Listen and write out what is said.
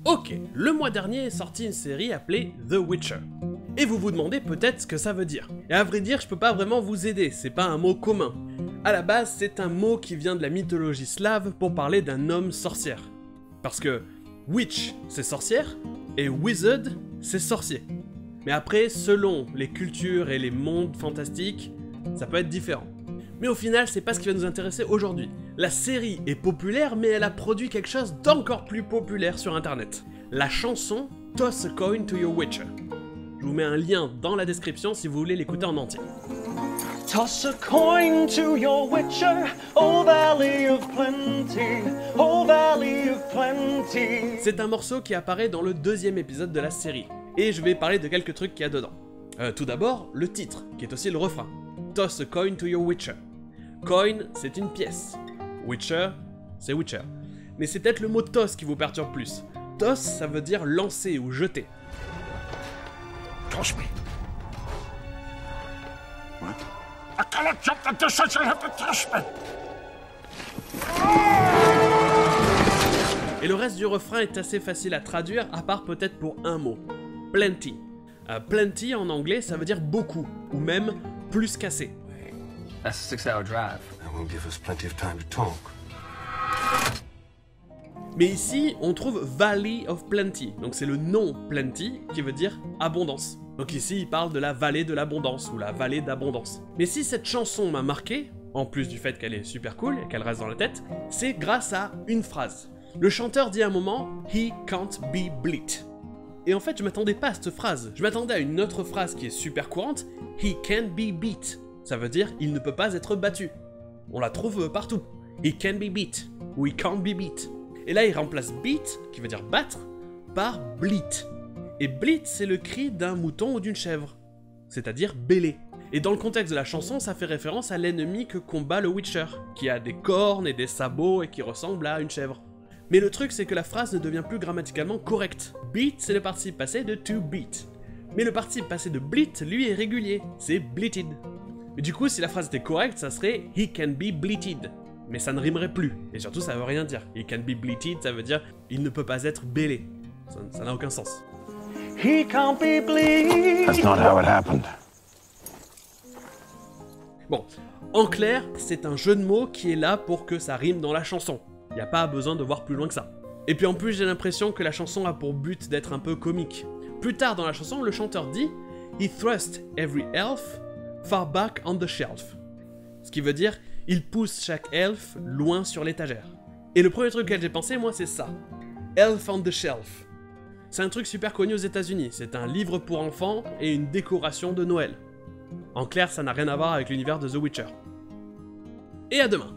Ok, le mois dernier est sortie une série appelée The Witcher. Et vous vous demandez peut-être ce que ça veut dire. Et à vrai dire, je peux pas vraiment vous aider, c'est pas un mot commun. À la base, c'est un mot qui vient de la mythologie slave pour parler d'un homme sorcière. Parce que witch, c'est sorcière, et wizard, c'est sorcier. Mais après, selon les cultures et les mondes fantastiques, ça peut être différent. Mais au final, c'est pas ce qui va nous intéresser aujourd'hui. La série est populaire, mais elle a produit quelque chose d'encore plus populaire sur internet. La chanson Toss a Coin to Your Witcher. Je vous mets un lien dans la description si vous voulez l'écouter en entier. Toss a coin to your witcher, oh valley of plenty, oh valley of plenty. C'est un morceau qui apparaît dans le deuxième épisode de la série, et je vais parler de quelques trucs qu'il y a dedans. Tout d'abord, le titre, qui est aussi le refrain. Toss a coin to your witcher. Coin, c'est une pièce. Witcher, c'est Witcher. Mais c'est peut-être le mot toss qui vous perturbe plus. Toss, ça veut dire lancer ou jeter. Toss me. What? I cannot jump the distance, you'll have to toss me. Et le reste du refrain est assez facile à traduire, à part peut-être pour un mot. Plenty. Plenty en anglais, ça veut dire beaucoup, ou même plus qu'assez. That's a 6-hour drive. That won't give us plenty of time to talk. Mais ici, on trouve Valley of Plenty, donc c'est le nom Plenty qui veut dire abondance. Donc ici, il parle de la vallée de l'abondance, ou la vallée d'abondance. Mais si cette chanson m'a marqué, en plus du fait qu'elle est super cool et qu'elle reste dans la tête, c'est grâce à une phrase. Le chanteur dit à un moment « He can't be beat ». Et en fait, je m'attendais pas à cette phrase. Je m'attendais à une autre phrase qui est super courante « He can't be beat ». Ça veut dire « il ne peut pas être battu ». On la trouve partout. « He can be beat » ou « he can't be beat ». Et là, il remplace « beat », qui veut dire « battre », par « bleat ». Et bleat, c'est le cri d'un mouton ou d'une chèvre, c'est-à-dire bêler. Et dans le contexte de la chanson, ça fait référence à l'ennemi que combat le Witcher, qui a des cornes et des sabots et qui ressemble à une chèvre. Mais le truc, c'est que la phrase ne devient plus grammaticalement correcte. Beat, c'est le participe passé de to beat. Mais le participe passé de bleat, lui, est régulier, c'est bleated. Mais du coup, si la phrase était correcte, ça serait he can be bleated. Mais ça ne rimerait plus, et surtout ça veut rien dire. He can be bleated, ça veut dire il ne peut pas être bêlé. Ça n'a aucun sens. He can't be bleed. That's not how it happened. Bon, en clair, c'est un jeu de mots qui est là pour que ça rime dans la chanson. Y a pas besoin de voir plus loin que ça. Et puis en plus, j'ai l'impression que la chanson a pour but d'être un peu comique. Plus tard dans la chanson, le chanteur dit « He thrust every elf far back on the shelf ». Ce qui veut dire « Il pousse chaque elfe loin sur l'étagère ». Et le premier truc auquel j'ai pensé, moi, c'est ça. « Elf on the shelf ». C'est un truc super connu aux États-Unis. C'est un livre pour enfants et une décoration de Noël. En clair, ça n'a rien à voir avec l'univers de The Witcher. Et à demain!